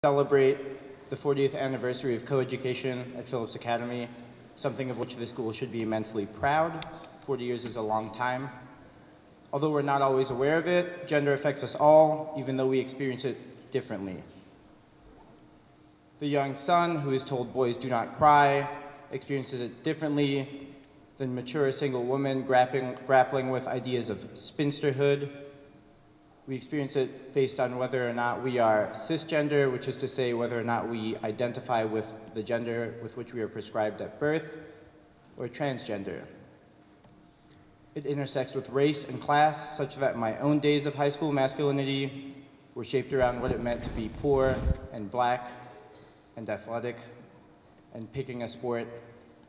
Celebrate the 40th anniversary of coeducation at Phillips Academy, something of which the school should be immensely proud. 40 years is a long time. Although we're not always aware of it, gender affects us all, even though we experience it differently. The young son who is told boys do not cry experiences it differently than mature single women grappling with ideas of spinsterhood. We experience it based on whether or not we are cisgender, which is to say whether or not we identify with the gender with which we are prescribed at birth, or transgender. It intersects with race and class, such that my own days of high school masculinity were shaped around what it meant to be poor and black and athletic and picking a sport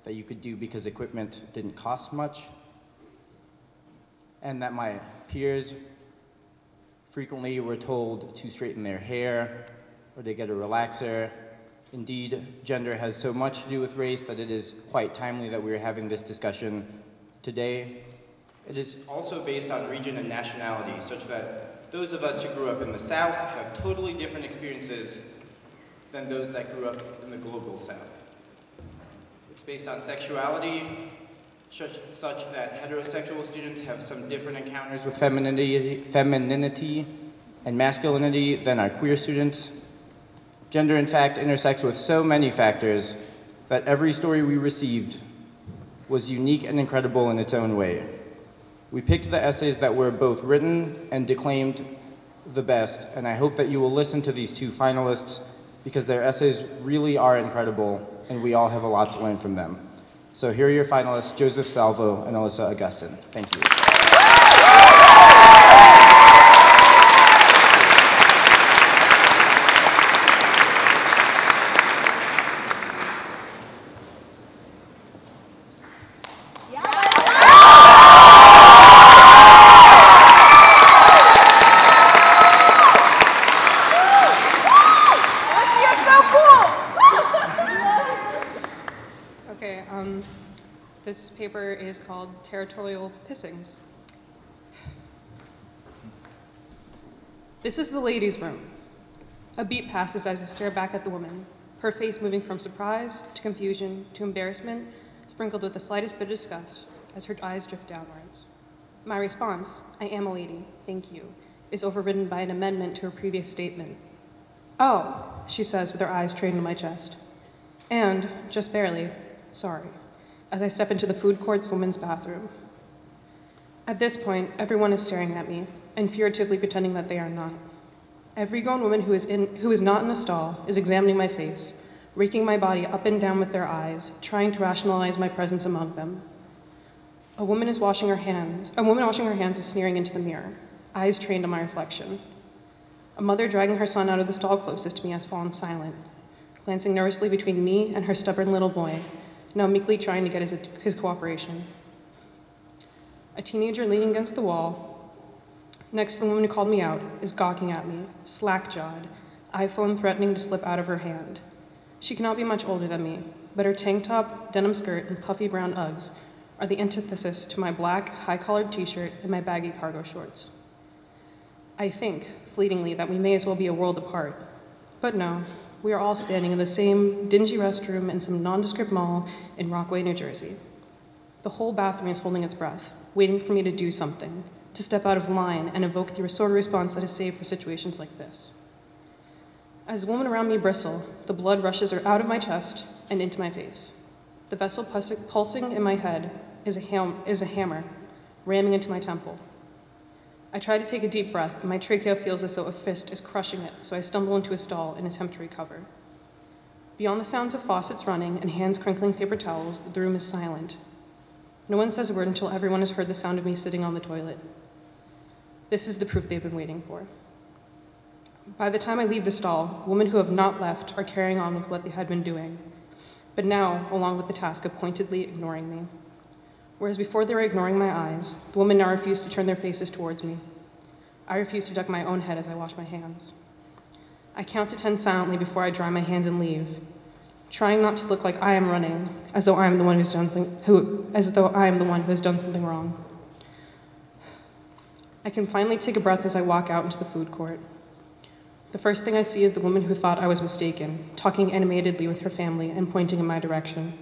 that you could do because equipment didn't cost much, and that my peers frequently were told to straighten their hair or to get a relaxer. Indeed, gender has so much to do with race that it is quite timely that we are having this discussion today. It is also based on region and nationality, such that those of us who grew up in the South have totally different experiences than those that grew up in the global South. It's based on sexuality, such that heterosexual students have some different encounters with femininity and masculinity than our queer students. Gender, in fact, intersects with so many factors that every story we received was unique and incredible in its own way. We picked the essays that were both written and declaimed the best, and I hope that you will listen to these two finalists because their essays really are incredible, and we all have a lot to learn from them. So here are your finalists, Joseph Salvo and Alyssa Augustin. Thank you. This paper is called Territorial Pissings. This is the ladies' room. A beat passes as I stare back at the woman, her face moving from surprise to confusion to embarrassment, sprinkled with the slightest bit of disgust as her eyes drift downwards. My response, "I am a lady, thank you," is overridden by an amendment to her previous statement. "Oh," she says with her eyes trained on my chest. And, just barely, "Sorry," as I step into the food court's women's bathroom. At this point, everyone is staring at me and furtively pretending that they are not. Every grown woman who is not in a stall is examining my face, raking my body up and down with their eyes, trying to rationalize my presence among them. A woman washing her hands is sneering into the mirror, eyes trained on my reflection. A mother dragging her son out of the stall closest to me has fallen silent, glancing nervously between me and her stubborn little boy, now meekly trying to get his cooperation. A teenager leaning against the wall, next to the woman who called me out, is gawking at me, slack-jawed, iPhone threatening to slip out of her hand. She cannot be much older than me, but her tank top, denim skirt, and puffy brown Uggs are the antithesis to my black, high-collared t-shirt and my baggy cargo shorts. I think, fleetingly, that we may as well be a world apart, but no. We are all standing in the same dingy restroom in some nondescript mall in Rockaway, New Jersey. The whole bathroom is holding its breath, waiting for me to do something, to step out of line and evoke the sort of response that is saved for situations like this. As the women around me bristle, the blood rushes out of my chest and into my face. The vessel pulsing in my head is a hammer ramming into my temple. I try to take a deep breath, but my trachea feels as though a fist is crushing it, so I stumble into a stall and attempt to recover. Beyond the sounds of faucets running and hands crinkling paper towels, the room is silent. No one says a word until everyone has heard the sound of me sitting on the toilet. This is the proof they've been waiting for. By the time I leave the stall, women who have not left are carrying on with what they had been doing, but now along with the task of pointedly ignoring me. Whereas before they were ignoring my eyes, the women now refuse to turn their faces towards me. I refuse to duck my own head as I wash my hands. I count to 10 silently before I dry my hands and leave, trying not to look like I am running, as though I am the one who has done something wrong. I can finally take a breath as I walk out into the food court. The first thing I see is the woman who thought I was mistaken, talking animatedly with her family and pointing in my direction.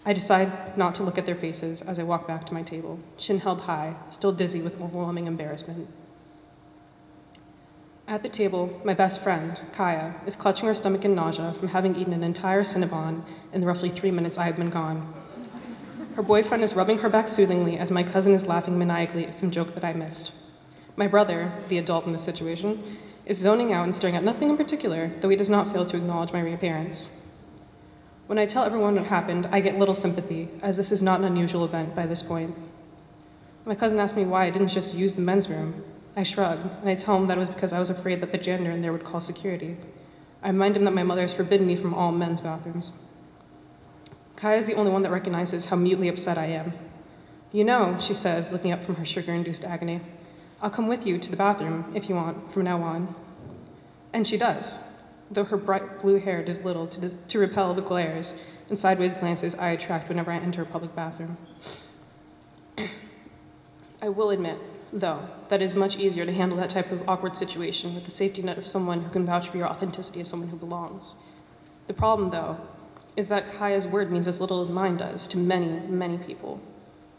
I decide not to look at their faces as I walk back to my table, chin held high, still dizzy with overwhelming embarrassment. At the table, my best friend, Kaya, is clutching her stomach in nausea from having eaten an entire Cinnabon in the roughly 3 minutes I have been gone. Her boyfriend is rubbing her back soothingly as my cousin is laughing maniacally at some joke that I missed. My brother, the adult in this situation, is zoning out and staring at nothing in particular, though he does not fail to acknowledge my reappearance. When I tell everyone what happened, I get little sympathy, as this is not an unusual event by this point. My cousin asked me why I didn't just use the men's room. I shrug, and I tell him that it was because I was afraid that the janitor in there would call security. I remind him that my mother has forbidden me from all men's bathrooms. Kaya is the only one that recognizes how mutely upset I am. You know, she says, looking up from her sugar-induced agony, I'll come with you to the bathroom, if you want, from now on. And she does, though her bright blue hair does little to repel the glares and sideways glances I attract whenever I enter a public bathroom. I will admit, though, that it is much easier to handle that type of awkward situation with the safety net of someone who can vouch for your authenticity as someone who belongs. The problem, though, is that Kaya's word means as little as mine does to many, many people.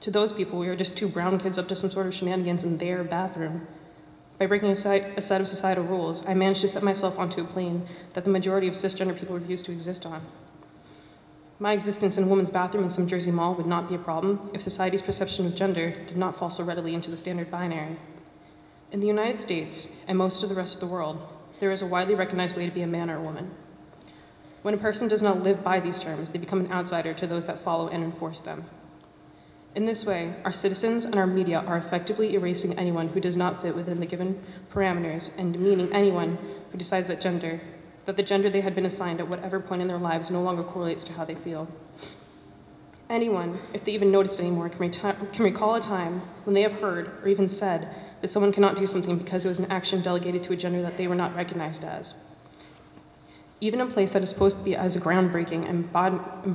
To those people, we are just two brown kids up to some sort of shenanigans in their bathroom. By breaking a set of societal rules, I managed to set myself onto a plane that the majority of cisgender people refuse to exist on. My existence in a woman's bathroom in some Jersey mall would not be a problem if society's perception of gender did not fall so readily into the standard binary. In the United States, and most of the rest of the world, there is a widely recognized way to be a man or a woman. When a person does not live by these terms, they become an outsider to those that follow and enforce them. In this way, our citizens and our media are effectively erasing anyone who does not fit within the given parameters and demeaning anyone who decides that the gender they had been assigned at whatever point in their lives no longer correlates to how they feel. Anyone, if they even noticed anymore, can recall a time when they have heard or even said that someone cannot do something because it was an action delegated to a gender that they were not recognized as. Even a place that is supposed to be as groundbreaking and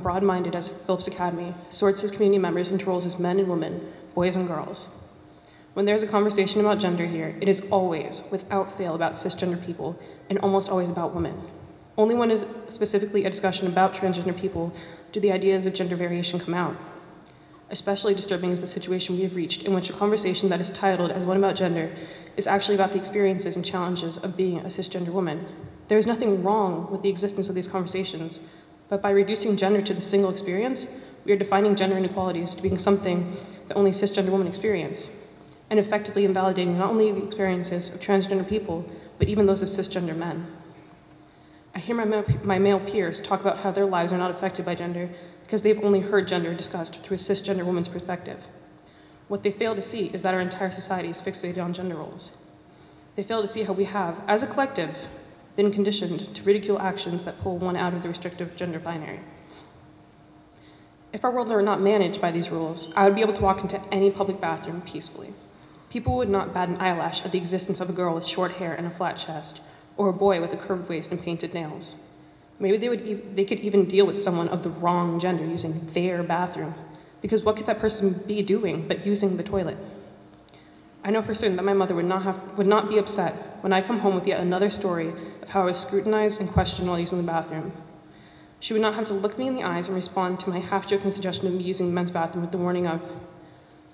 broad-minded as Phillips Academy sorts its community members into roles as men and women, boys and girls. When there's a conversation about gender here, it is always, without fail, about cisgender people, and almost always about women. Only when is specifically a discussion about transgender people do the ideas of gender variation come out. Especially disturbing is the situation we have reached in which a conversation that is titled as one about gender is actually about the experiences and challenges of being a cisgender woman. There is nothing wrong with the existence of these conversations, but by reducing gender to the single experience, we are defining gender inequalities to being something that only cisgender women experience, and effectively invalidating not only the experiences of transgender people, but even those of cisgender men. I hear my male peers talk about how their lives are not affected by gender because they've only heard gender discussed through a cisgender woman's perspective. What they fail to see is that our entire society is fixated on gender roles. They fail to see how we have, as a collective, been conditioned to ridicule actions that pull one out of the restrictive gender binary. If our world were not managed by these rules, I would be able to walk into any public bathroom peacefully. People would not bat an eyelash at the existence of a girl with short hair and a flat chest, or a boy with a curved waist and painted nails. Maybe they could even deal with someone of the wrong gender using their bathroom, because what could that person be doing but using the toilet? I know for certain that my mother would not be upset when I come home with yet another story of how I was scrutinized and questioned while using the bathroom. She would not have to look me in the eyes and respond to my half-joking suggestion of me using the men's bathroom with the warning of,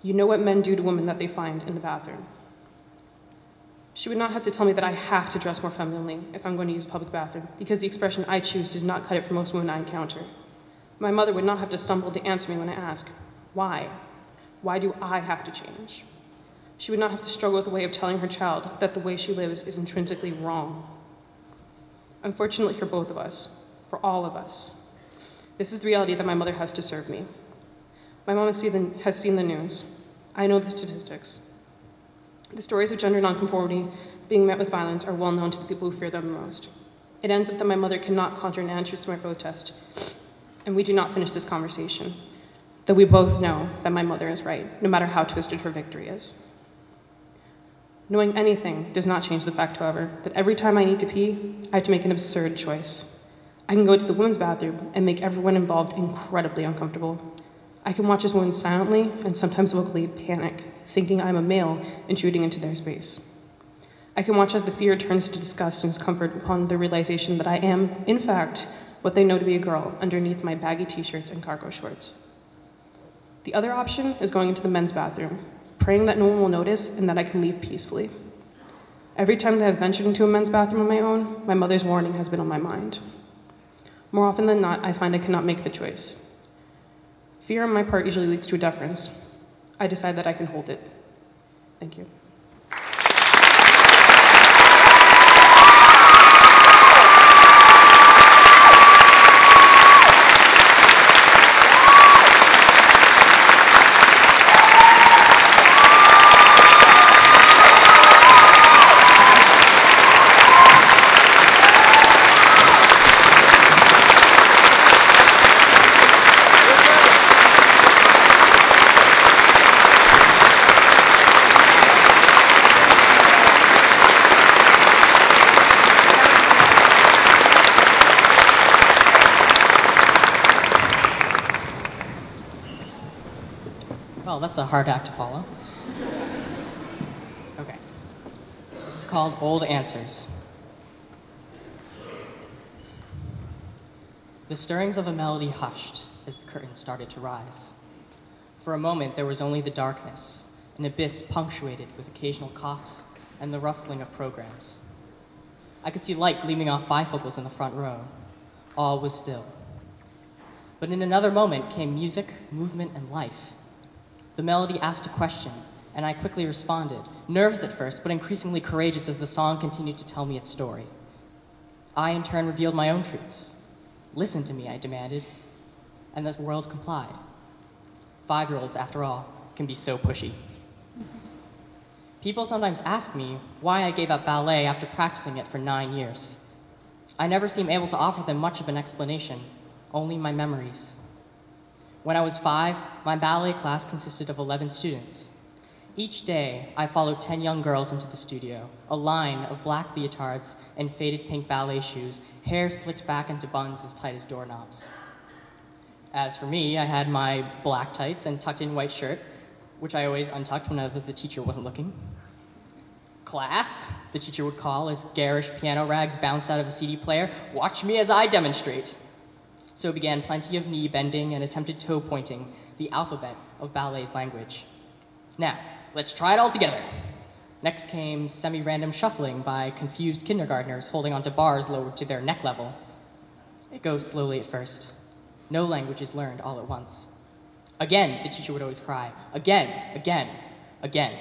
you know what men do to women that they find in the bathroom. She would not have to tell me that I have to dress more femininely if I'm going to use a public bathroom, because the expression I choose does not cut it for most women I encounter. My mother would not have to stumble to answer me when I ask, why? Why do I have to change? She would not have to struggle with the way of telling her child that the way she lives is intrinsically wrong. Unfortunately for both of us, for all of us, this is the reality that my mother has to serve me. My mom has seen the news. I know the statistics. The stories of gender nonconformity being met with violence are well known to the people who fear them the most. It ends up that my mother cannot conjure an answer to my protest, and we do not finish this conversation, though we both know that my mother is right, no matter how twisted her victory is. Knowing anything does not change the fact, however, that every time I need to pee, I have to make an absurd choice. I can go to the women's bathroom and make everyone involved incredibly uncomfortable. I can watch as women silently and sometimes vocally panic, thinking I'm a male intruding into their space. I can watch as the fear turns to disgust and discomfort upon the realization that I am, in fact, what they know to be a girl underneath my baggy t-shirts and cargo shorts. The other option is going into the men's bathroom, praying that no one will notice and that I can leave peacefully. Every time that I've ventured into a men's bathroom on my own, my mother's warning has been on my mind. More often than not, I find I cannot make the choice. Fear on my part usually leads to a deference. I decide that I can hold it. Thank you. Well, that's a hard act to follow. Okay. This is called Old Answers. The stirrings of a melody hushed as the curtain started to rise. For a moment, there was only the darkness, an abyss punctuated with occasional coughs and the rustling of programs. I could see light gleaming off bifocals in the front row. All was still. But in another moment came music, movement, and life. The melody asked a question, and I quickly responded, nervous at first, but increasingly courageous as the song continued to tell me its story. I, in turn, revealed my own truths. Listen to me, I demanded, and the world complied. 5-year-olds, after all, can be so pushy. People sometimes ask me why I gave up ballet after practicing it for 9 years. I never seem able to offer them much of an explanation, only my memories. When I was 5, my ballet class consisted of 11 students. Each day, I followed 10 young girls into the studio, a line of black leotards and faded pink ballet shoes, hair slicked back into buns as tight as doorknobs. As for me, I had my black tights and tucked-in white shirt, which I always untucked whenever the teacher wasn't looking. Class, the teacher would call as garish piano rags bounced out of a CD player. Watch me as I demonstrate. So began plenty of knee bending and attempted toe pointing, the alphabet of ballet's language. Now, let's try it all together. Next came semi-random shuffling by confused kindergartners holding onto bars lowered to their neck level. It goes slowly at first. No language is learned all at once. Again, the teacher would always cry. Again, again, again.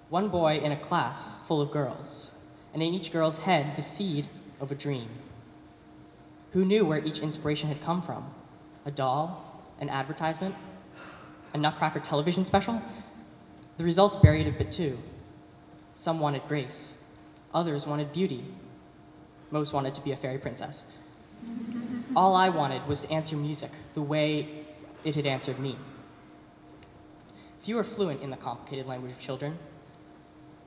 One boy in a class full of girls, and in each girl's head the seed of a dream. Who knew where each inspiration had come from? A doll? An advertisement? A Nutcracker television special? The results varied a bit too. Some wanted grace. Others wanted beauty. Most wanted to be a fairy princess. All I wanted was to answer music the way it had answered me. Few are fluent in the complicated language of children,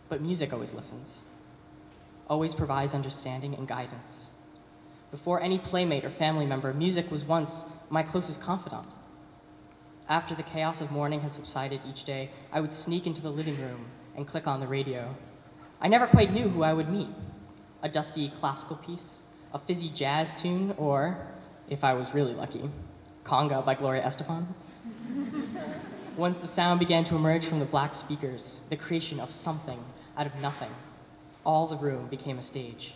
but music always listens, always provides understanding and guidance. Before any playmate or family member, music was once my closest confidant. After the chaos of mourning had subsided each day, I would sneak into the living room and click on the radio. I never quite knew who I would meet. A dusty classical piece, a fizzy jazz tune, or, if I was really lucky, Conga by Gloria Estefan. Once the sound began to emerge from the black speakers, the creation of something out of nothing, all the room became a stage.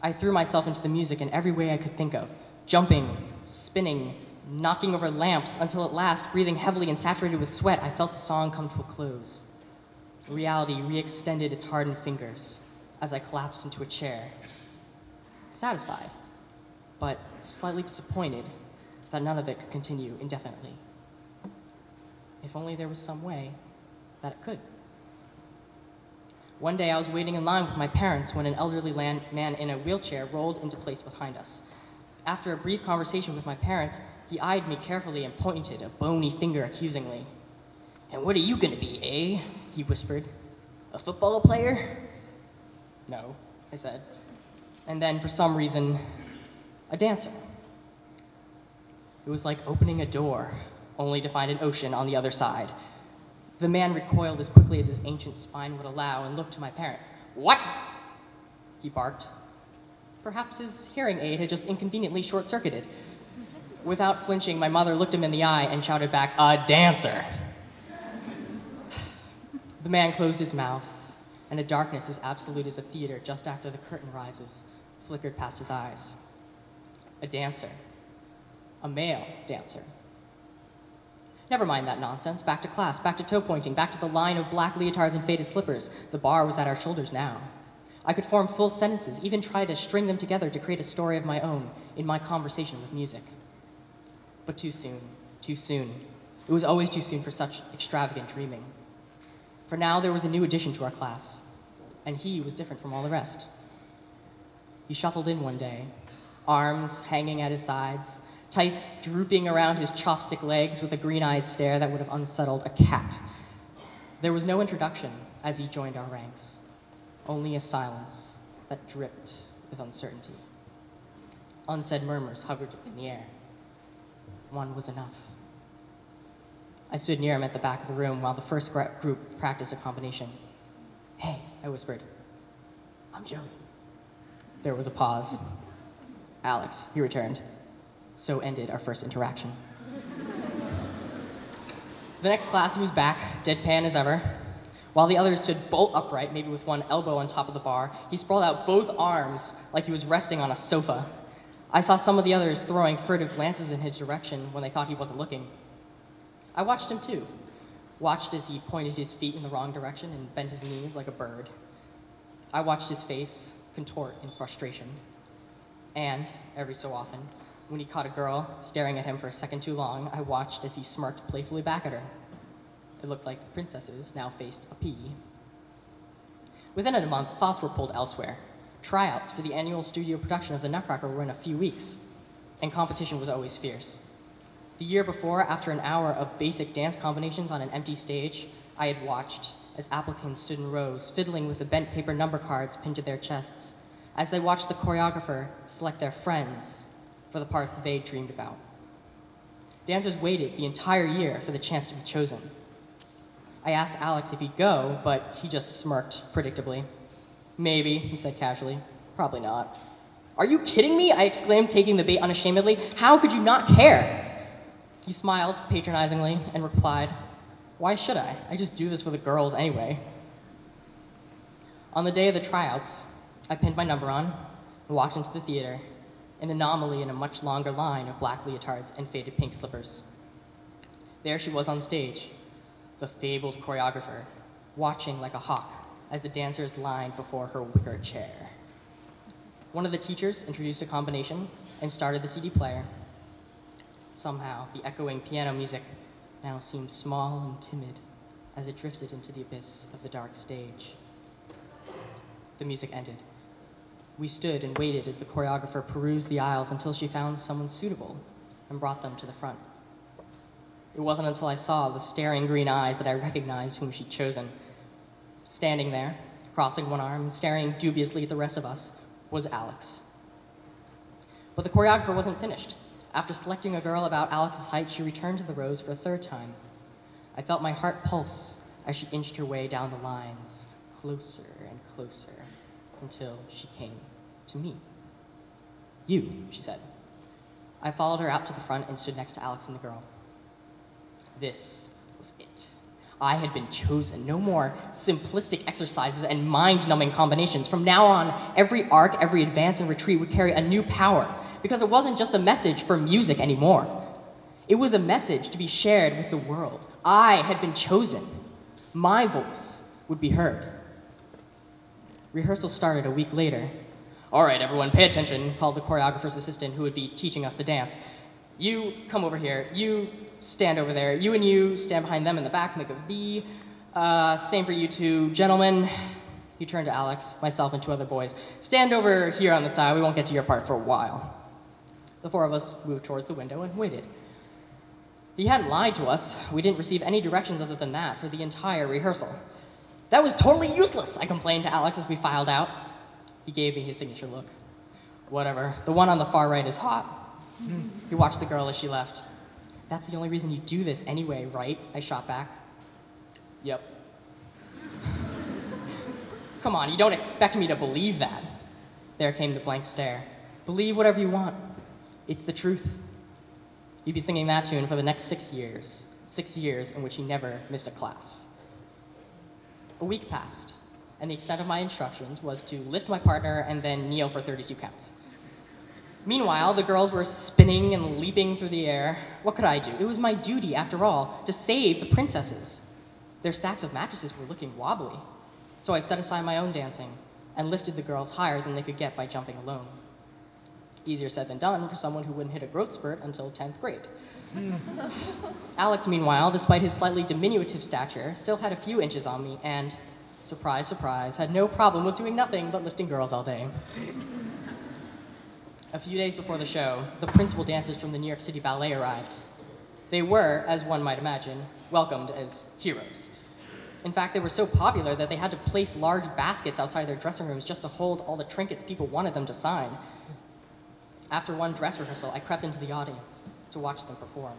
I threw myself into the music in every way I could think of, jumping, spinning, knocking over lamps, until at last, breathing heavily and saturated with sweat, I felt the song come to a close. Reality re-extended its hardened fingers as I collapsed into a chair, satisfied, but slightly disappointed that none of it could continue indefinitely. If only there was some way that it could. One day I was waiting in line with my parents when an elderly man in a wheelchair rolled into place behind us. After a brief conversation with my parents, he eyed me carefully and pointed a bony finger accusingly. "And what are you gonna be, eh?" he whispered. "A football player?" "No," I said. And then, for some reason, a dancer. It was like opening a door, only to find an ocean on the other side. The man recoiled as quickly as his ancient spine would allow and looked to my parents. "What?" he barked. Perhaps his hearing aid had just inconveniently short-circuited. Without flinching, my mother looked him in the eye and shouted back, "A dancer!" The man closed his mouth, and a darkness as absolute as a theater just after the curtain rises flickered past his eyes. A dancer. A male dancer. Never mind that nonsense. Back to class, back to toe pointing, back to the line of black leotards and faded slippers. The bar was at our shoulders now. I could form full sentences, even try to string them together to create a story of my own in my conversation with music. But too soon, too soon. It was always too soon for such extravagant dreaming. For now, there was a new addition to our class, and he was different from all the rest. He shuffled in one day, arms hanging at his sides, tights drooping around his chopstick legs with a green-eyed stare that would have unsettled a cat. There was no introduction as he joined our ranks, only a silence that dripped with uncertainty. Unsaid murmurs hovered in the air. One was enough. I stood near him at the back of the room while the first group practiced a combination. "Hey," I whispered. "I'm Joey." There was a pause. "Alex," he returned. So ended our first interaction. The next class, he was back, deadpan as ever. While the others stood bolt upright, maybe with one elbow on top of the bar, he sprawled out both arms like he was resting on a sofa. I saw some of the others throwing furtive glances in his direction when they thought he wasn't looking. I watched him too. Watched as he pointed his feet in the wrong direction and bent his knees like a bird. I watched his face contort in frustration. And, every so often, when he caught a girl staring at him for a second too long, I watched as he smirked playfully back at her. It looked like the princesses now faced a pea. Within a month, thoughts were pulled elsewhere. Tryouts for the annual studio production of The Nutcracker were in a few weeks, and competition was always fierce. The year before, after an hour of basic dance combinations on an empty stage, I had watched as applicants stood in rows, fiddling with the bent paper number cards pinned to their chests, as they watched the choreographer select their friends for the parts they dreamed about. Dancers waited the entire year for the chance to be chosen. I asked Alex if he'd go, but he just smirked predictably. "Maybe," he said casually. "Probably not." "Are you kidding me?" I exclaimed, taking the bait unashamedly. "How could you not care?" He smiled patronizingly and replied, "Why should I? I just do this for the girls anyway." On the day of the tryouts, I pinned my number on and walked into the theater, an anomaly in a much longer line of black leotards and faded pink slippers. There she was on stage, the fabled choreographer, watching like a hawk as the dancers lined before her wicker chair. One of the teachers introduced a combination and started the CD player. Somehow, the echoing piano music now seemed small and timid as it drifted into the abyss of the dark stage. The music ended. We stood and waited as the choreographer perused the aisles until she found someone suitable and brought them to the front. It wasn't until I saw the staring green eyes that I recognized whom she'd chosen. Standing there, crossing one arm and staring dubiously at the rest of us, was Alex. But the choreographer wasn't finished. After selecting a girl about Alex's height, she returned to the rows for a third time. I felt my heart pulse as she inched her way down the lines, closer and closer, until she came to me. "You," she said. I followed her out to the front and stood next to Alex and the girl. This was it. I had been chosen. No more simplistic exercises and mind-numbing combinations. From now on, every arc, every advance and retreat would carry a new power, because it wasn't just a message for music anymore. It was a message to be shared with the world. I had been chosen. My voice would be heard. Rehearsal started a week later. "All right, everyone, pay attention," called the choreographer's assistant who would be teaching us the dance. "You come over here. You stand over there. You and you stand behind them in the back, make a V. Same for you two. Gentlemen," he turned to Alex, myself, and two other boys. "Stand over here on the side. We won't get to your part for a while." The four of us moved towards the window and waited. He hadn't lied to us. We didn't receive any directions other than that for the entire rehearsal. "That was totally useless," I complained to Alex as we filed out. He gave me his signature look. "Whatever. The one on the far right is hot." He watched the girl as she left. "That's the only reason you do this anyway, right?" I shot back. Yep. Come on, you don't expect me to believe that. There came the blank stare. Believe whatever you want. It's the truth. He'd be singing that tune for the next 6 years. 6 years in which he never missed a class. A week passed, and the extent of my instructions was to lift my partner and then kneel for 32 counts. Meanwhile, the girls were spinning and leaping through the air. What could I do? It was my duty, after all, to save the princesses. Their stacks of mattresses were looking wobbly, so I set aside my own dancing and lifted the girls higher than they could get by jumping alone. Easier said than done for someone who wouldn't hit a growth spurt until 10th grade. Alex, meanwhile, despite his slightly diminutive stature, still had a few inches on me and, surprise, surprise, had no problem with doing nothing but lifting girls all day. A few days before the show, the principal dancers from the New York City Ballet arrived. They were, as one might imagine, welcomed as heroes. In fact, they were so popular that they had to place large baskets outside their dressing rooms just to hold all the trinkets people wanted them to sign. After one dress rehearsal, I crept into the audience to watch them perform.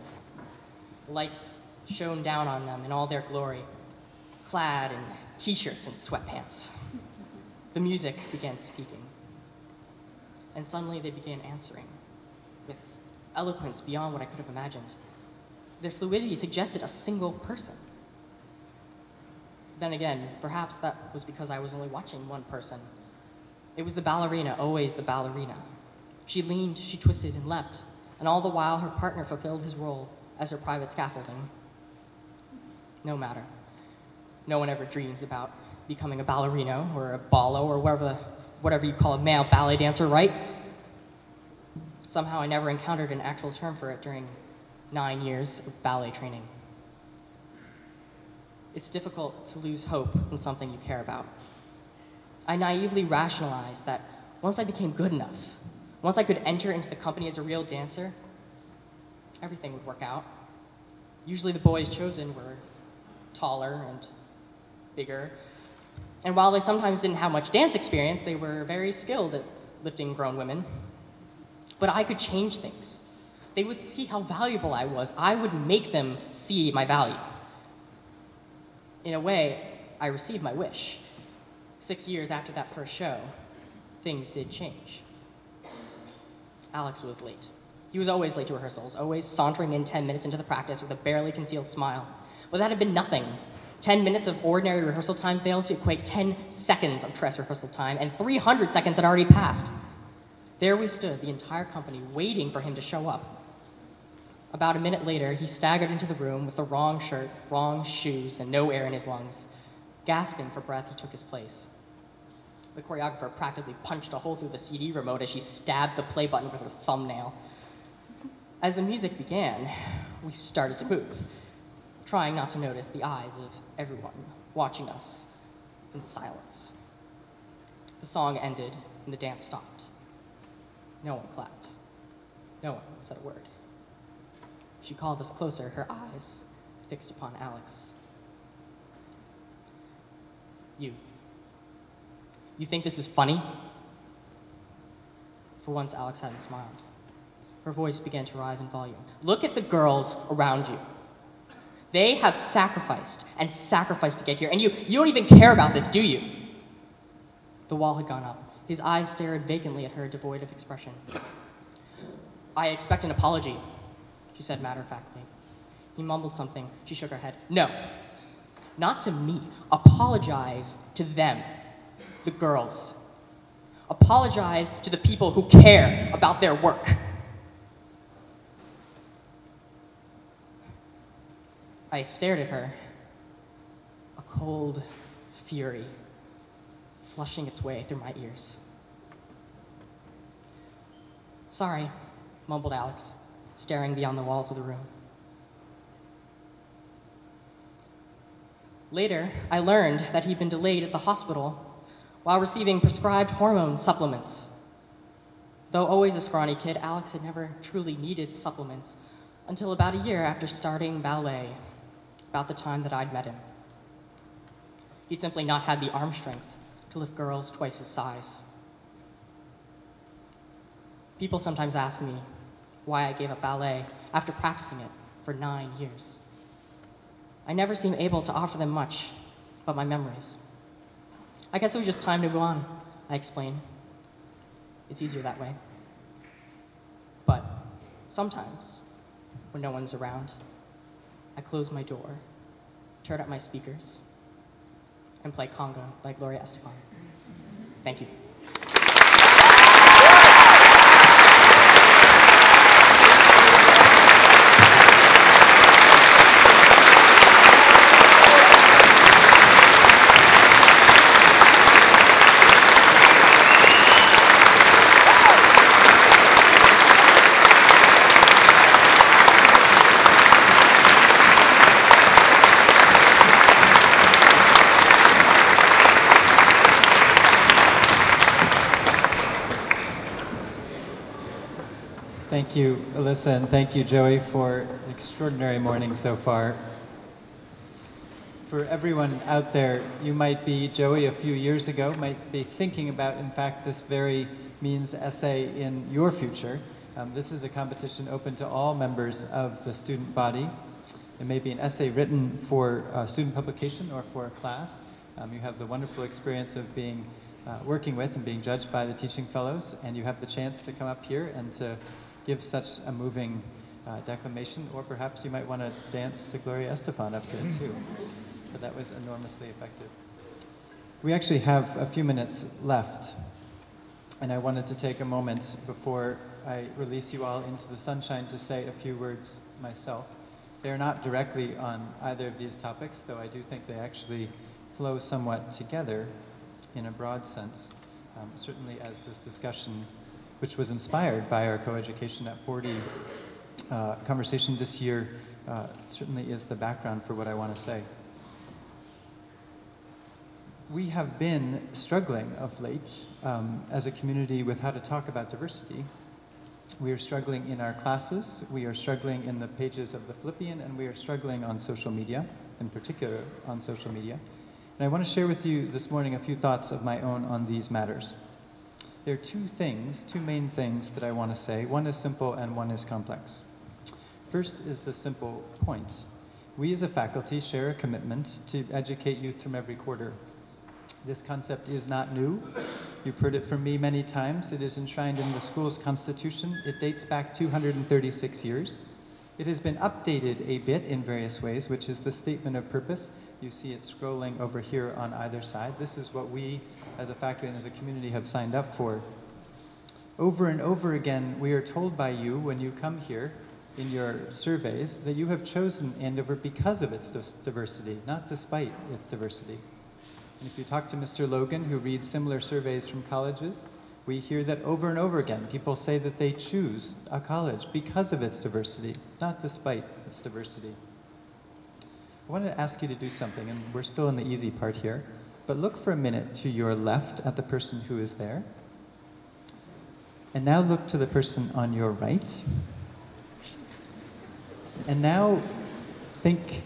The lights shone down on them in all their glory, clad in t-shirts and sweatpants. The music began speaking, and suddenly they began answering, with eloquence beyond what I could have imagined. Their fluidity suggested a single person. Then again, perhaps that was because I was only watching one person. It was the ballerina, always the ballerina. She leaned, she twisted and leapt, and all the while her partner fulfilled his role as her private scaffolding. No matter. No one ever dreams about becoming a ballerino or a ballo or whatever you call a male ballet dancer, right? Somehow I never encountered an actual term for it during 9 years of ballet training. It's difficult to lose hope in something you care about. I naively rationalized that once I became good enough, once I could enter into the company as a real dancer, everything would work out. Usually the boys chosen were taller and bigger, and while they sometimes didn't have much dance experience, they were very skilled at lifting grown women. But I could change things. They would see how valuable I was. I would make them see my value. In a way, I received my wish. 6 years after that first show, things did change. Alex was late. He was always late to rehearsals, always sauntering in 10 minutes into the practice with a barely concealed smile. But that had been nothing. 10 minutes of ordinary rehearsal time fails to equate 10 seconds of dress rehearsal time, and 300 seconds had already passed. There we stood, the entire company, waiting for him to show up. About a minute later, he staggered into the room with the wrong shirt, wrong shoes, and no air in his lungs. Gasping for breath, he took his place. The choreographer practically punched a hole through the CD remote as she stabbed the play button with her thumbnail. As the music began, we started to move, trying not to notice the eyes of everyone watching us in silence. The song ended and the dance stopped. No one clapped. No one said a word. She called us closer, her eyes fixed upon Alex. You think this is funny? For once, Alex hadn't smiled. Her voice began to rise in volume. Look at the girls around you. They have sacrificed and sacrificed to get here, and you don't even care about this, do you? The wall had gone up. His eyes stared vacantly at her, devoid of expression. I expect an apology, she said matter-of-factly. He mumbled something. She shook her head. No, not to me. Apologize to them, the girls. Apologize to the people who care about their work. I stared at her, a cold fury flushing its way through my ears. Sorry, mumbled Alex, staring beyond the walls of the room. Later, I learned that he'd been delayed at the hospital while receiving prescribed hormone supplements. Though always a scrawny kid, Alex had never truly needed supplements until about a year after starting ballet, about the time that I'd met him. He'd simply not had the arm strength to lift girls twice his size. People sometimes ask me why I gave up ballet after practicing it for 9 years. I never seem able to offer them much but my memories. I guess it was just time to go on, I explain. It's easier that way. But sometimes, when no one's around, I close my door, turn up my speakers, and play conga by Gloria Estefan. Thank you. Thank you, Alyssa, and thank you, Joey, for an extraordinary morning so far. For everyone out there, you might be, Joey, a few years ago, might be thinking about, in fact, this very means essay in your future. This is a competition open to all members of the student body. It may be an essay written for student publication or for a class. You have the wonderful experience of being working with and being judged by the teaching fellows, and you have the chance to come up here and to give such a moving declamation, or perhaps you might want to dance to Gloria Estefan up here too. But that was enormously effective. We actually have a few minutes left, and I wanted to take a moment before I release you all into the sunshine to say a few words myself. They're not directly on either of these topics, though I do think they actually flow somewhat together in a broad sense, certainly as this discussion, which was inspired by our Coeducation at 40 conversation this year, certainly is the background for what I want to say. We have been struggling of late as a community with how to talk about diversity. We are struggling in our classes, we are struggling in the pages of the Phillipian, and we are struggling on social media, in particular on social media. And I want to share with you this morning a few thoughts of my own on these matters. There are two main things that I want to say. One is simple and one is complex. First is the simple point. We as a faculty share a commitment to educate youth from every quarter. This concept is not new. You've heard it from me many times. It is enshrined in the school's constitution. It dates back 236 years. It has been updated a bit in various ways, which is the statement of purpose. You see it scrolling over here on either side. This is what we as a faculty and as a community have signed up for. Over and over again, we are told by you when you come here in your surveys that you have chosen Andover because of its diversity, not despite its diversity. And if you talk to Mr. Logan, who reads similar surveys from colleges, we hear that over and over again. People say that they choose a college because of its diversity, not despite its diversity. I want to ask you to do something, and we're still in the easy part here, but look for a minute to your left at the person who is there. And now look to the person on your right. And now think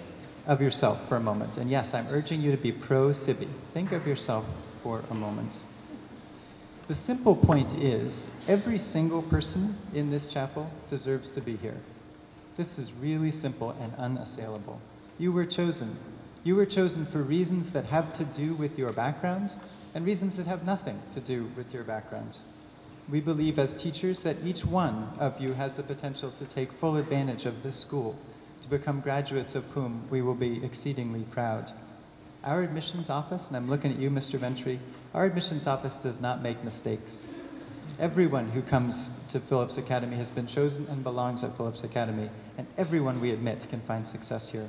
of yourself for a moment. And yes, I'm urging you to be pro-Civi. Think of yourself for a moment. The simple point is, every single person in this chapel deserves to be here. This is really simple and unassailable. You were chosen. You were chosen for reasons that have to do with your background and reasons that have nothing to do with your background. We believe as teachers that each one of you has the potential to take full advantage of this school, to become graduates of whom we will be exceedingly proud. Our admissions office, and I'm looking at you, Mr. Ventry, our admissions office does not make mistakes. Everyone who comes to Phillips Academy has been chosen and belongs at Phillips Academy, and everyone we admit can find success here.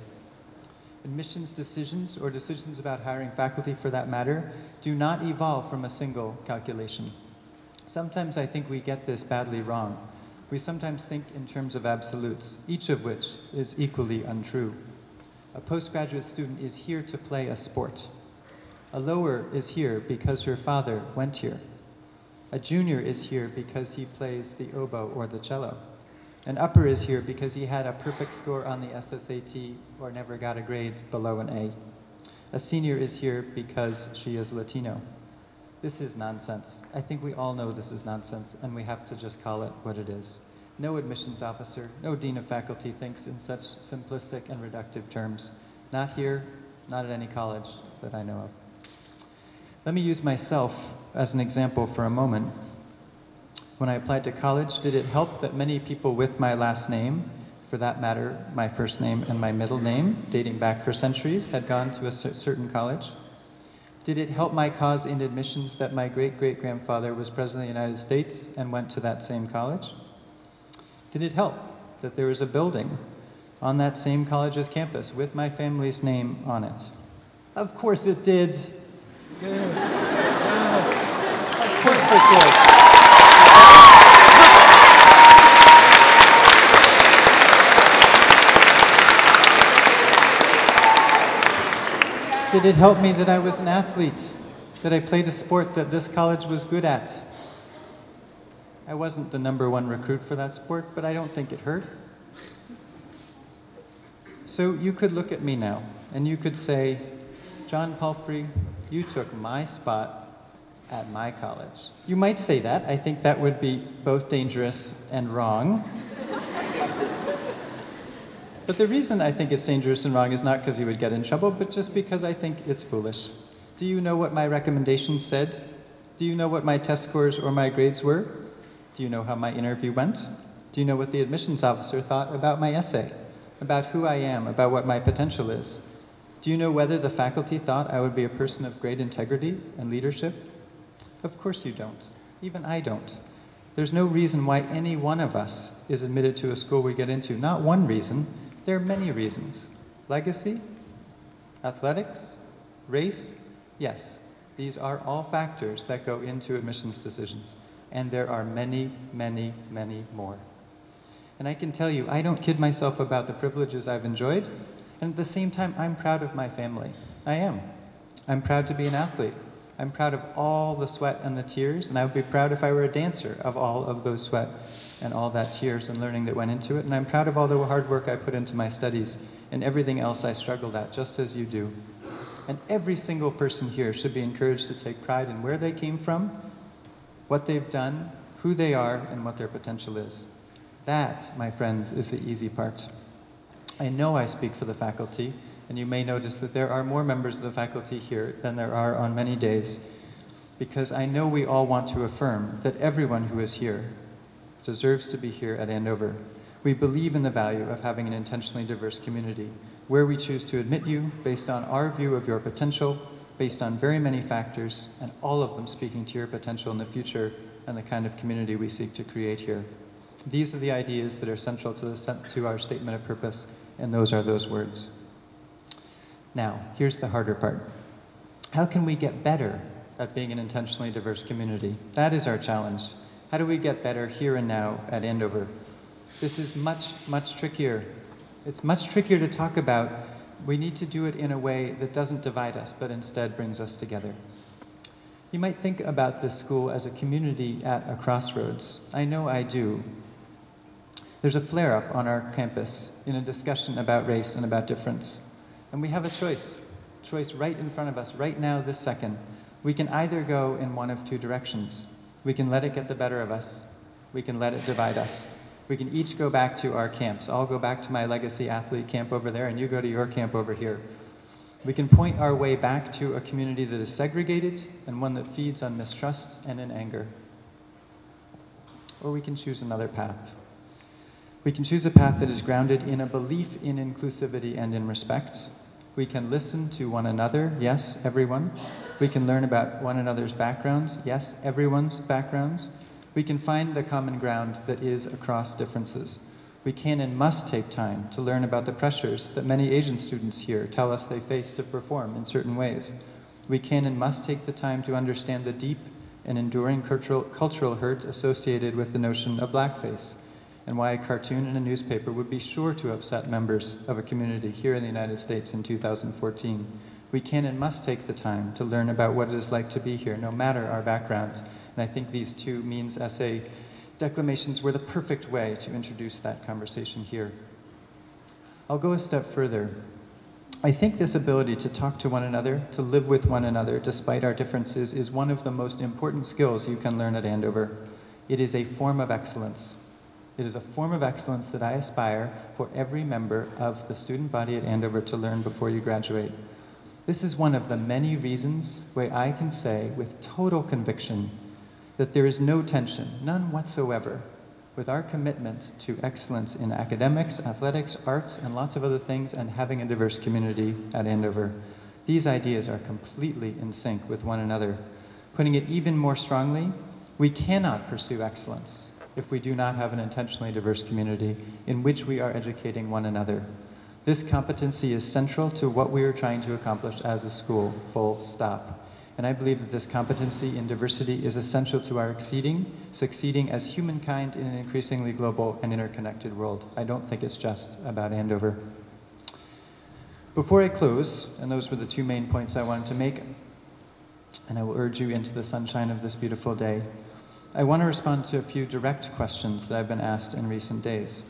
Admissions decisions, or decisions about hiring faculty for that matter, do not evolve from a single calculation. Sometimes I think we get this badly wrong. We sometimes think in terms of absolutes, each of which is equally untrue. A postgraduate student is here to play a sport. A lower is here because her father went here. A junior is here because he plays the oboe or the cello. An upper is here because he had a perfect score on the SSAT or never got a grade below an A. A senior is here because she is Latino. This is nonsense. I think we all know this is nonsense, and we have to just call it what it is. No admissions officer, no dean of faculty thinks in such simplistic and reductive terms. Not here, not at any college that I know of. Let me use myself as an example for a moment. When I applied to college, did it help that many people with my last name, for that matter, my first name and my middle name, dating back for centuries, had gone to a certain college? Did it help my cause in admissions that my great-great-grandfather was President of the United States and went to that same college? Did it help that there was a building on that same college's campus with my family's name on it? Of course it did. Good. Of course it did. Did it help me that I was an athlete, that I played a sport that this college was good at? I wasn't the #1 recruit for that sport, but I don't think it hurt. So you could look at me now, and you could say, John Palfrey, you took my spot at my college. You might say that. I think that would be both dangerous and wrong. But the reason I think it's dangerous and wrong is not because you would get in trouble, but just because I think it's foolish. Do you know what my recommendations said? Do you know what my test scores or my grades were? Do you know how my interview went? Do you know what the admissions officer thought about my essay? About who I am, about what my potential is? Do you know whether the faculty thought I would be a person of great integrity and leadership? Of course you don't. Even I don't. There's no reason why any one of us is admitted to a school we get into. Not one reason. There are many reasons. Legacy, athletics, race, yes. These are all factors that go into admissions decisions. And there are many, many, many more. And I can tell you, I don't kid myself about the privileges I've enjoyed. And at the same time, I'm proud of my family. I am. I'm proud to be an athlete. I'm proud of all the sweat and the tears, and I would be proud if I were a dancer of all of those sweat and all that tears and learning that went into it. And I'm proud of all the hard work I put into my studies and everything else I struggled at, just as you do. And every single person here should be encouraged to take pride in where they came from, what they've done, who they are, and what their potential is. That, my friends, is the easy part. I know I speak for the faculty, and you may notice that there are more members of the faculty here than there are on many days, because I know we all want to affirm that everyone who is here deserves to be here at Andover. We believe in the value of having an intentionally diverse community, where we choose to admit you based on our view of your potential, based on very many factors, and all of them speaking to your potential in the future and the kind of community we seek to create here. These are the ideas that are central to our statement of purpose, and those are those words. Now, here's the harder part. How can we get better at being an intentionally diverse community? That is our challenge. How do we get better here and now at Andover? This is much, much trickier. It's much trickier to talk about. We need to do it in a way that doesn't divide us, but instead brings us together. You might think about this school as a community at a crossroads. I know I do. There's a flare-up on our campus in a discussion about race and about difference. And we have a choice right in front of us, right now, this second. We can either go in one of two directions. We can let it get the better of us. We can let it divide us. We can each go back to our camps. I'll go back to my legacy athlete camp over there, and you go to your camp over here. We can point our way back to a community that is segregated and one that feeds on mistrust and in anger. Or we can choose another path. We can choose a path that is grounded in a belief in inclusivity and in respect. We can listen to one another, yes, everyone. We can learn about one another's backgrounds, yes, everyone's backgrounds. We can find the common ground that is across differences. We can and must take time to learn about the pressures that many Asian students here tell us they face to perform in certain ways. We can and must take the time to understand the deep and enduring cultural hurt associated with the notion of blackface, and why a cartoon in a newspaper would be sure to upset members of a community here in the United States in 2014. We can and must take the time to learn about what it is like to be here, no matter our background. And I think these two means essay declamations were the perfect way to introduce that conversation here. I'll go a step further. I think this ability to talk to one another, to live with one another despite our differences, is one of the most important skills you can learn at Andover. It is a form of excellence. It is a form of excellence that I aspire for every member of the student body at Andover to learn before you graduate. This is one of the many reasons why I can say with total conviction that there is no tension, none whatsoever, with our commitment to excellence in academics, athletics, arts, and lots of other things, and having a diverse community at Andover. These ideas are completely in sync with one another. Putting it even more strongly, we cannot pursue excellence if we do not have an intentionally diverse community in which we are educating one another. This competency is central to what we are trying to accomplish as a school, full stop. And I believe that this competency in diversity is essential to our succeeding as humankind in an increasingly global and interconnected world. I don't think it's just about Andover. Before I close, and those were the two main points I wanted to make, and I will urge you into the sunshine of this beautiful day, I want to respond to a few direct questions that I've been asked in recent days.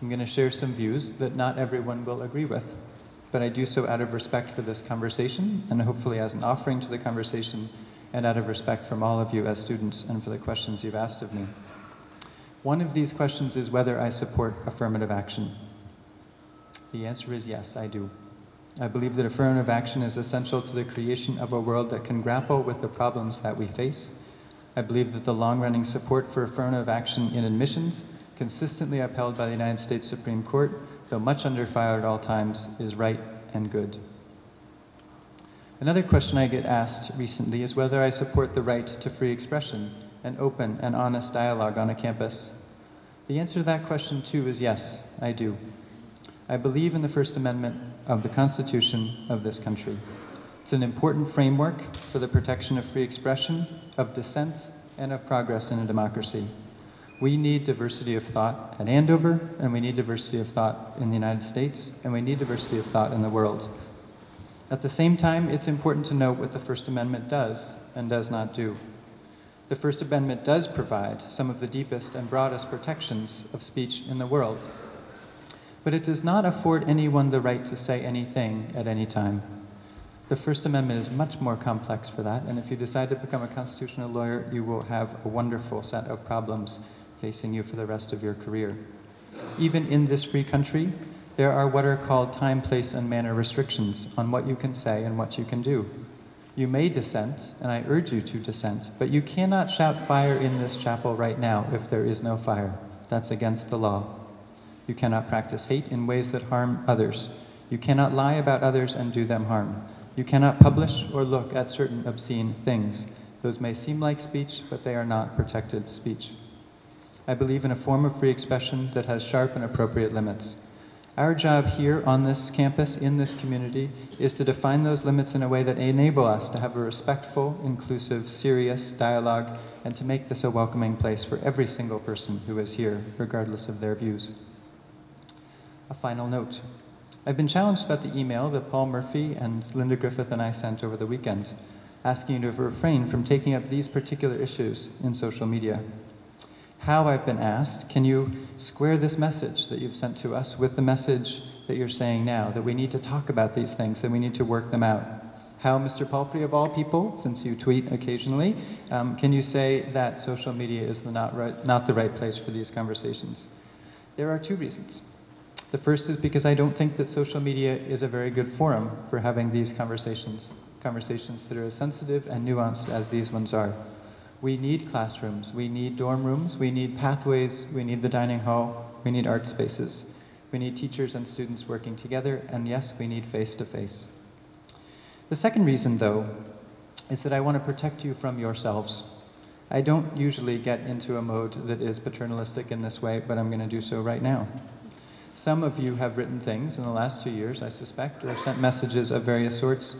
I'm going to share some views that not everyone will agree with, but I do so out of respect for this conversation, and hopefully as an offering to the conversation, and out of respect from all of you as students and for the questions you've asked of me. One of these questions is whether I support affirmative action. The answer is yes, I do. I believe that affirmative action is essential to the creation of a world that can grapple with the problems that we face. I believe that the long-running support for affirmative action in admissions, consistently upheld by the United States Supreme Court, though much under fire at all times, is right and good. Another question I get asked recently is whether I support the right to free expression and open and honest dialogue on a campus. The answer to that question, too, is yes, I do. I believe in the First Amendment of the Constitution of this country. It's an important framework for the protection of free expression, of dissent, and of progress in a democracy. We need diversity of thought at Andover, and we need diversity of thought in the United States, and we need diversity of thought in the world. At the same time, it's important to note what the First Amendment does and does not do. The First Amendment does provide some of the deepest and broadest protections of speech in the world, but it does not afford anyone the right to say anything at any time. The First Amendment is much more complex for that, and if you decide to become a constitutional lawyer, you will have a wonderful set of problems facing you for the rest of your career. Even in this free country, there are what are called time, place, and manner restrictions on what you can say and what you can do. You may dissent, and I urge you to dissent, but you cannot shout fire in this chapel right now if there is no fire. That's against the law. You cannot practice hate in ways that harm others. You cannot lie about others and do them harm. You cannot publish or look at certain obscene things. Those may seem like speech, but they are not protected speech. I believe in a form of free expression that has sharp and appropriate limits. Our job here on this campus, in this community, is to define those limits in a way that enable us to have a respectful, inclusive, serious dialogue, and to make this a welcoming place for every single person who is here, regardless of their views. A final note. I've been challenged about the email that Paul Murphy and Linda Griffith and I sent over the weekend, asking you to refrain from taking up these particular issues in social media. How, I've been asked, can you square this message that you've sent to us with the message that you're saying now, that we need to talk about these things, that we need to work them out? How, Mr. Palfrey, of all people, since you tweet occasionally, can you say that social media is not the right place for these conversations? There are two reasons. The first is because I don't think that social media is a very good forum for having these conversations that are as sensitive and nuanced as these ones are. We need classrooms, we need dorm rooms, we need pathways, we need the dining hall, we need art spaces. We need teachers and students working together, and yes, we need face-to-face. The second reason, though, is that I want to protect you from yourselves. I don't usually get into a mode that is paternalistic in this way, but I'm going to do so right now. Some of you have written things in the last 2 years, I suspect, or sent messages of various sorts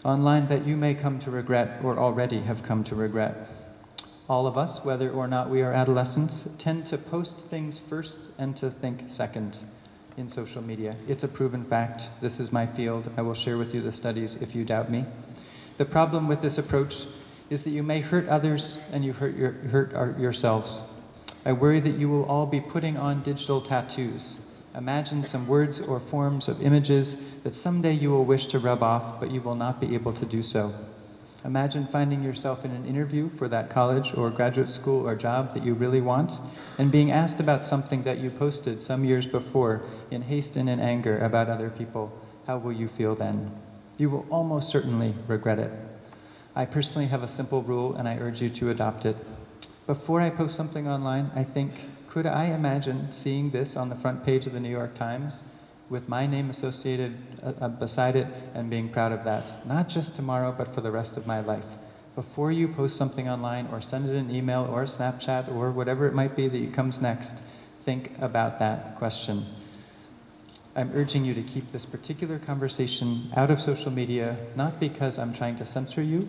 online that you may come to regret or already have come to regret. All of us, whether or not we are adolescents, tend to post things first and to think second in social media. It's a proven fact. This is my field. I will share with you the studies if you doubt me. The problem with this approach is that you may hurt others and you hurt yourselves. I worry that you will all be putting on digital tattoos. Imagine some words or forms of images that someday you will wish to rub off, but you will not be able to do so. Imagine finding yourself in an interview for that college or graduate school or job that you really want and being asked about something that you posted some years before in haste and in anger about other people. How will you feel then? You will almost certainly regret it. I personally have a simple rule and I urge you to adopt it. Before I post something online, I think, could I imagine seeing this on the front page of the New York Times with my name associated beside it and being proud of that, not just tomorrow, but for the rest of my life. Before you post something online or send it an email or a Snapchat or whatever it might be that comes next, think about that question. I'm urging you to keep this particular conversation out of social media, not because I'm trying to censor you,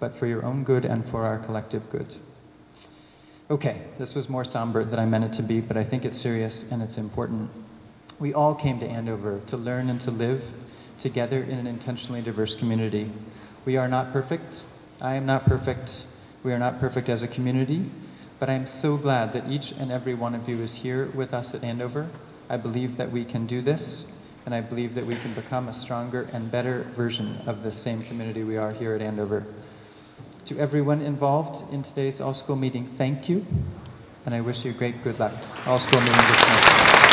but for your own good and for our collective good. Okay, this was more somber than I meant it to be, but I think it's serious and it's important. We all came to Andover to learn and to live together in an intentionally diverse community. We are not perfect. I am not perfect. We are not perfect as a community, but I am so glad that each and every one of you is here with us at Andover. I believe that we can do this, and I believe that we can become a stronger and better version of the same community we are here at Andover. To everyone involved in today's all-school meeting, thank you, and I wish you great good luck. All-school meeting dismissed.